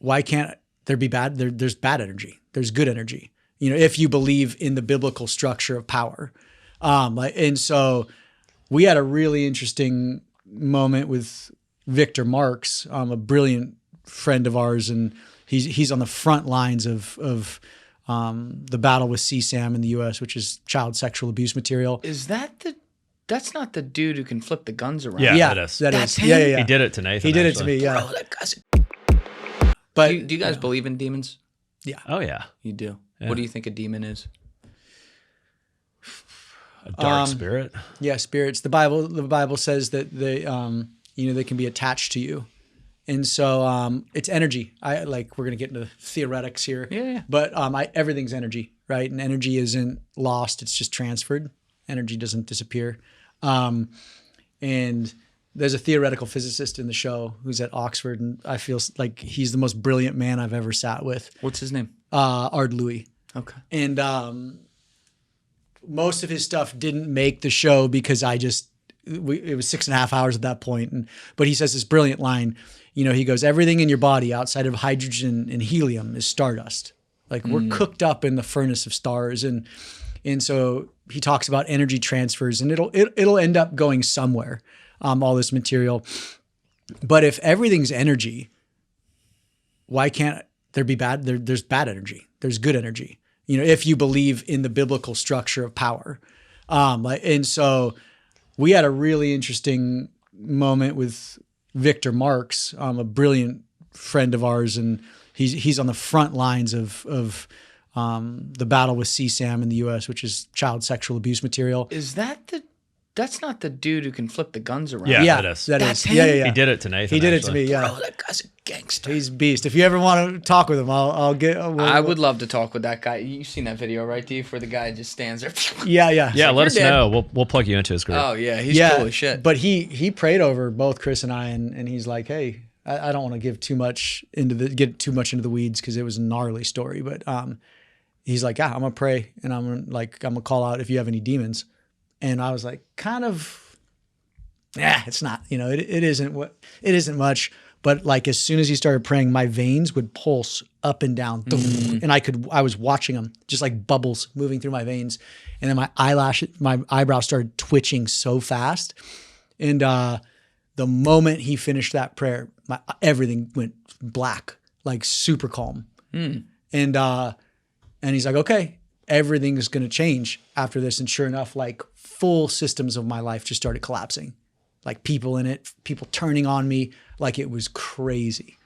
why can't there be bad? There's bad energy. There's good energy. If you believe in the biblical structure of power. And so we had a really interesting moment with Victor Marx, a brilliant friend of ours, and he's on the front lines of the battle with CSAM in the U.S., which is child sexual abuse material. Is that's not the dude who can flip the guns around? Yeah, that is. That's him? Yeah. He did it to Nathan. He did it to me, yeah. Bro, that guy's But do you guys believe in demons? Yeah. Oh yeah. You do. Yeah. What do you think a demon is? A dark spirit. Yeah, spirits. The Bible says that they can be attached to you. And so it's energy. We're going to get into theoretics here. Yeah. But everything's energy, right? And energy isn't lost, it's just transferred. Energy doesn't disappear. And there's a theoretical physicist in the show who's at Oxford, and I feel like he's the most brilliant man I've ever sat with. What's his name? Ard Louis. Okay. And most of his stuff didn't make the show because it was 6.5 hours at that point. But he says this brilliant line, he goes, everything in your body outside of hydrogen and helium is stardust. We're cooked up in the furnace of stars. And so he talks about energy transfers, and it'll end up going somewhere, all this material. But if everything's energy, why can't there be bad? There's bad energy. There's good energy. If you believe in the biblical structure of power. And so we had a really interesting moment with Victor Marx, a brilliant friend of ours, and he's on the front lines of the battle with CSAM in the U.S., which is child sexual abuse material. Is that's not the dude who can flip the guns around? Yeah, that is. That's him? Yeah. He did it to Nathan. He did it to me, yeah. Bro, that guy's a gangster. He's a beast. If you ever want to talk with him, I would love to talk with that guy. You've seen that video, right, Dave, where the guy just stands there? Yeah. Yeah, let us know. We'll plug you into his group. Oh, yeah. He's cool as shit. But he prayed over both Chris and I, and he's like, hey, I don't want to get too much into the weeds because it was a gnarly story. But he's like, yeah, I'm gonna pray, and I'm gonna call out if you have any demons. And I was like, kind of, it's not, it isn't much. But as soon as he started praying, my veins would pulse up and down, and I was watching them just like bubbles moving through my veins, and then my eyebrows started twitching so fast, and the moment he finished that prayer, everything went black, super calm, and he's like, okay, everything is going to change after this, and sure enough, full systems of my life just started collapsing. People in it, people turning on me, it was crazy.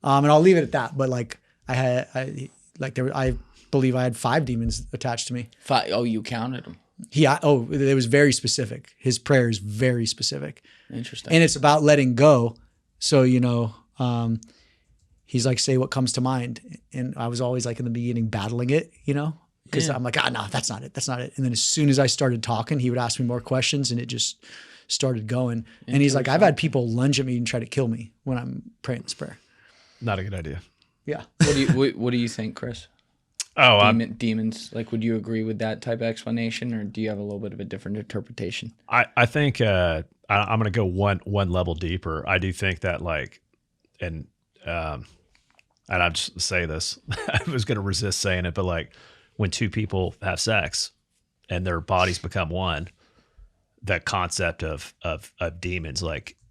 And I'll leave it at that. But I believe I had 5 demons attached to me. 5? Oh, you counted them. It was very specific. His prayer is very specific. Interesting. And it's about letting go. So, he's like, say what comes to mind. And I was always in the beginning battling it, because I'm like, no, that's not it. That's not it. And then as soon as I started talking, he would ask me more questions, and it just started going. And he's like, I've had people lunge at me and try to kill me when I'm praying this prayer. Not a good idea. Yeah. What do you think, Chris? Oh, demons. Would you agree with that type of explanation, or do you have a little bit of a different interpretation? I think I'm going to go one level deeper. I do think that and I'll just say this. I was going to resist saying it, but when 2 people have sex and their bodies become one, that concept of demons,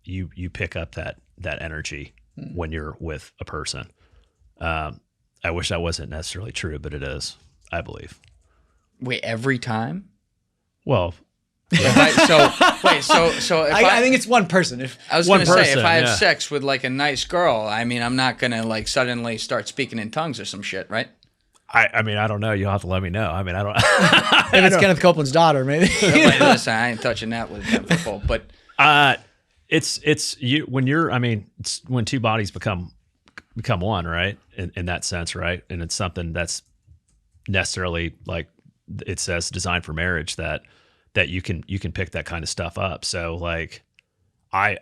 you pick up that energy when you're with a person. I wish that wasn't necessarily true, but it is, I believe. Wait, every time? Well, so if I think it's one person. I was going to say, if I have sex with a nice girl, I'm not going to suddenly start speaking in tongues or some shit, right? I don't know. You'll have to let me know. I don't. If it's Kenneth Copeland's daughter, maybe. Listen, I ain't touching that with a football. But it's you when you're. It's when 2 bodies become one, right? In that sense, right? And it's something that's necessarily it says designed for marriage that you can pick that kind of stuff up. So I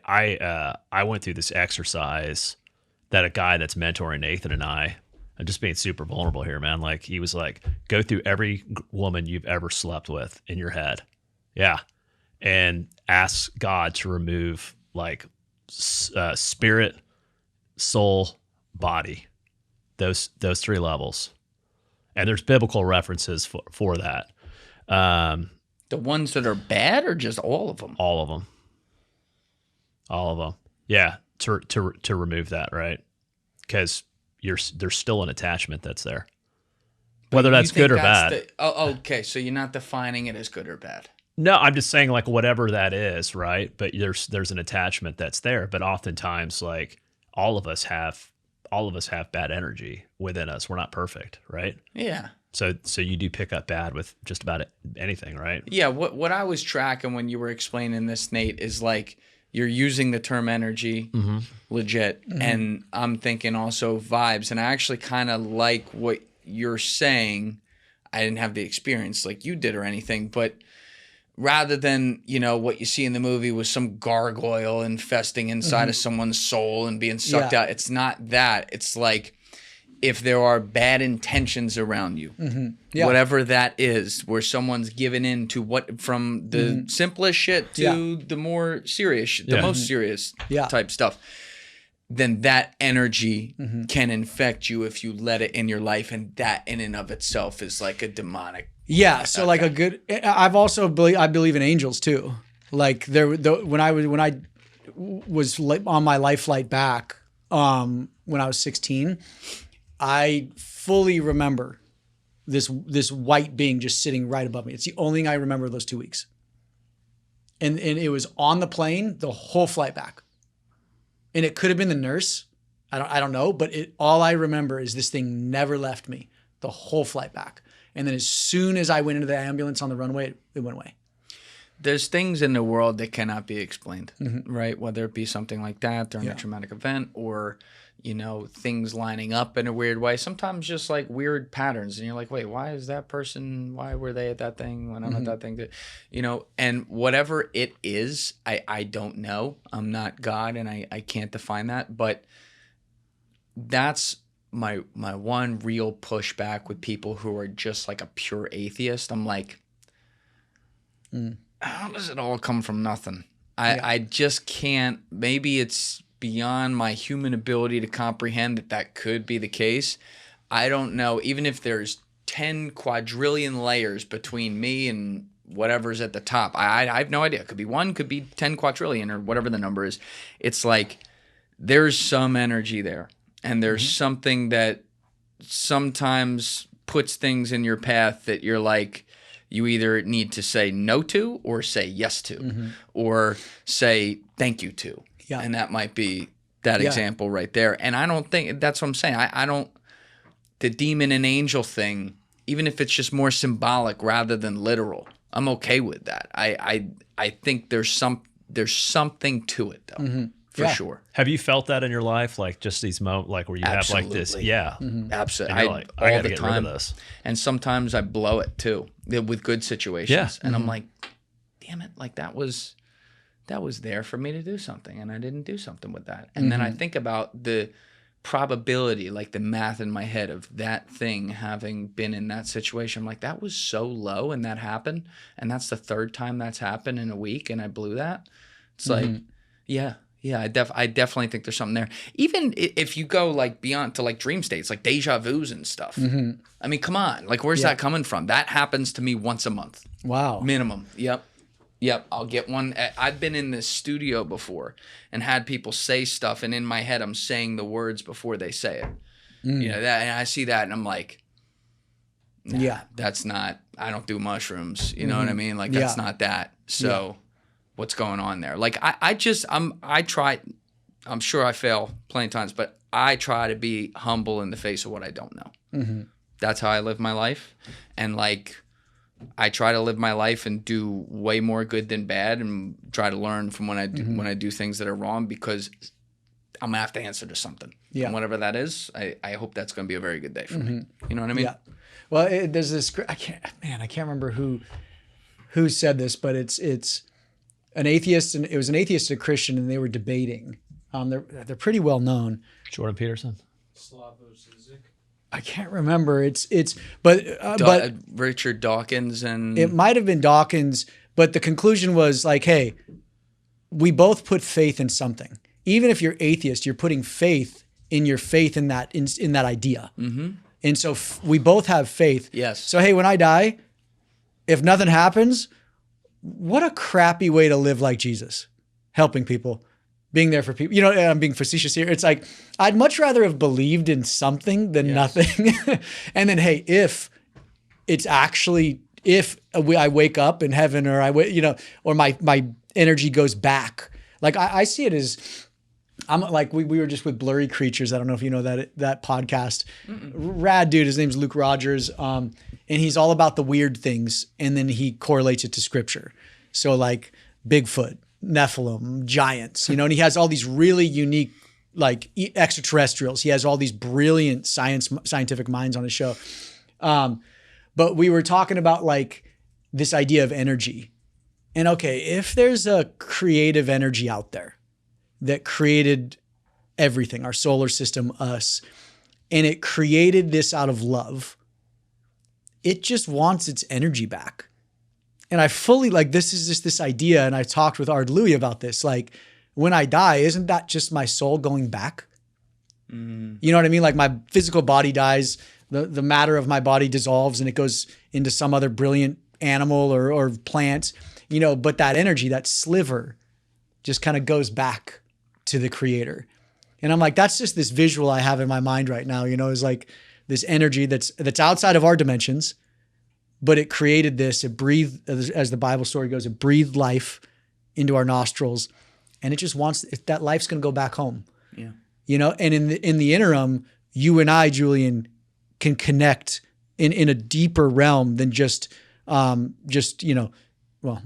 went through this exercise that a guy that's mentoring Nathan and I'm just being super vulnerable here, man. He was go through every woman you've ever slept with in your head. Yeah. And ask God to remove spirit, soul, body. those 3 levels. And there's biblical references for that. The ones that are bad, or just all of them? All of them. All of them. Yeah, to remove that, right? Because there's still an attachment that's there, whether that's good or bad. Okay, so you're not defining it as good or bad. No, I'm just saying like whatever that is, right? But there's an attachment that's there. But oftentimes, like all of us have bad energy within us. We're not perfect, right? Yeah. So you do pick up bad with just about anything, right? Yeah. What I was tracking when you were explaining this, Nate, is like you're using the term energy, legit, and I'm thinking also vibes. And I actually kind of like what you're saying. I didn't have the experience like you did or anything, but rather than, what you see in the movie was some gargoyle infesting inside of someone's soul and being sucked out. It's not that. It's like if there are bad intentions around you, whatever that is, where someone's given in to what, from the simplest shit to the more serious, the most serious type stuff, then that energy can infect you if you let it in your life. And that in and of itself is like a demonic. Yeah. So like I believe in angels too. Like when I was on my life flight back, when I was 16, I fully remember this white being just sitting right above me. It's the only thing I remember those 2 weeks. And it was on the plane the whole flight back. And it could have been the nurse. I don't know, but all I remember is this thing never left me the whole flight back. And then as soon as I went into the ambulance on the runway, it went away. There's things in the world that cannot be explained, right? Whether it be something like that during a traumatic event, or, things lining up in a weird way. Sometimes just like weird patterns. And you're like, wait, why is that person, why were they at that thing when I'm at that thing? And whatever it is, I don't know. I'm not God and I can't define that. But that's my one real pushback with people who are just like a pure atheist. I'm like, how does it all come from nothing? I just can't. Maybe it's beyond my human ability to comprehend that could be the case. I don't know. Even if there's 10 quadrillion layers between me and whatever's at the top, I have no idea. It could be 1, could be 10 quadrillion, or whatever the number is. It's like there's some energy there. And there's something that sometimes puts things in your path that you're like, you either need to say no to, or say yes to, or say thank you to. Yeah. And that might be that example right there. And I don't think, that's what I'm saying. I don't, the demon and angel thing, even if it's just more symbolic rather than literal, I'm okay with that. I think there's something to it though. For sure. Have you felt that in your life? Like just these moments, like where you have like this? Yeah. Absolutely. And you're like, I gotta get rid of this. And sometimes I blow it too with good situations. Yeah. And I'm like, damn it. Like that was there for me to do something. And I didn't do something with that. And then I think about the probability, like the math in my head of that thing having been in that situation. I'm like, that was so low and that happened. And that's the 3rd time that's happened in a week. And I blew that. It's like, yeah, I definitely think there's something there. Even if you go like beyond to like dream states, like deja vus and stuff. I mean, come on, like where's that coming from? That happens to me once a month. Wow. Minimum. Yep. I'll get one. I've been in this studio before and had people say stuff, and in my head I'm saying the words before they say it. That, and I see that and I'm like, nah, that's not, I don't do mushrooms. You know what I mean? Like that's not that. So what's going on there? Like I try, I'm sure I fail plenty of times, but I try to be humble in the face of what I don't know. That's how I live my life. And like, I try to live my life and do way more good than bad, and try to learn from when I do things that are wrong, because I'm gonna have to answer to something. And whatever that is, I hope that's gonna be a very good day for me. You know what I mean? Yeah. Well, there's this, I can't remember who said this, but it's an atheist, and it was an atheist and a Christian, and they were debating. They're pretty well known. Jordan Peterson. I can't remember. But Richard Dawkins, and it might have been Dawkins, but the conclusion was like, hey, we both put faith in something. Even if you're atheist, you're putting faith in your faith in that idea. And so we both have faith. Yes. So, hey, when I die, if nothing happens, what a crappy way to live like Jesus, helping people, being there for people. You know, I'm being facetious here. It's like, I'd much rather have believed in something than nothing. And then, hey, if I wake up in heaven, or or my energy goes back. Like I see it as, I'm like, we were just with Blurry Creatures. I don't know if you know that podcast. Rad dude. His name's Luke Rogers. And he's all about the weird things. And then he correlates it to scripture. So like Bigfoot, Nephilim, giants, and he has all these really unique, like extraterrestrials. He has all these brilliant scientific minds on his show. But we were talking about like this idea of energy. And okay, if there's a creative energy out there that created everything, our solar system, us, and it created this out of love, it just wants its energy back. And I fully, like, this is just this idea, and I talked with Ard Louis about this, like, when I die, isn't that just my soul going back? You know what I mean? Like my physical body dies, the matter of my body dissolves, and it goes into some other brilliant animal or plant, but that energy, that sliver, just kind of goes back to the creator. And I'm like, that's just this visual I have in my mind right now, is like this energy that's outside of our dimensions, but it created this, it breathed, as the Bible story goes, it breathed life into our nostrils, and it just wants, that life's going to go back home. Yeah. And in the interim, you and I, Julian, can connect in a deeper realm than just well,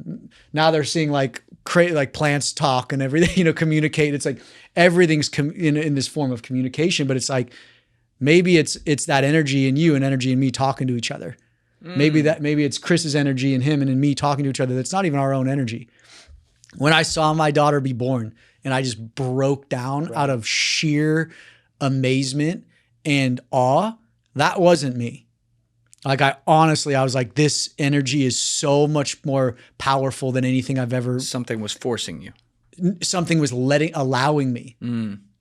now they're seeing like plants talk and everything, communicate. It's like everything's in this form of communication, but it's like, maybe it's that energy in you and energy in me talking to each other. Maybe it's Chris's energy in him and in me talking to each other. That's not even our own energy. When I saw my daughter be born and I just broke down out of sheer amazement and awe, that wasn't me. Like I was like, this energy is so much more powerful than anything I've ever. Something was forcing you. Something was allowing me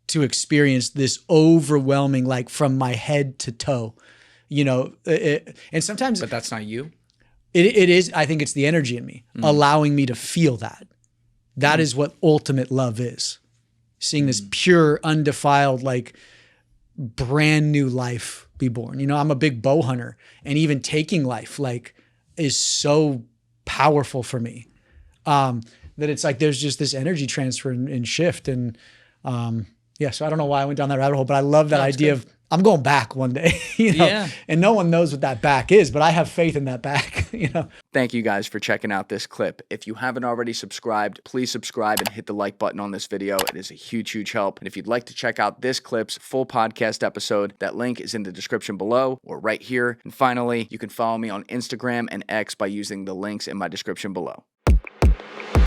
to experience this overwhelming, like from my head to toe, and sometimes. But that's not you. It is. I think it's the energy in me allowing me to feel that. That is what ultimate love is. Seeing this pure, undefiled, like brand new life be born. I'm a big bow hunter, and even taking life like is so powerful for me that it's like there's just this energy transfer and shift. And so I don't know why I went down that rabbit hole, but I love that idea of I'm going back one day, and no one knows what that back is, but I have faith in that back, Thank you guys for checking out this clip. If you haven't already subscribed, please subscribe and hit the like button on this video. It is a huge, huge help. And if you'd like to check out this clip's full podcast episode, that link is in the description below or right here. And finally, you can follow me on Instagram and X by using the links in my description below.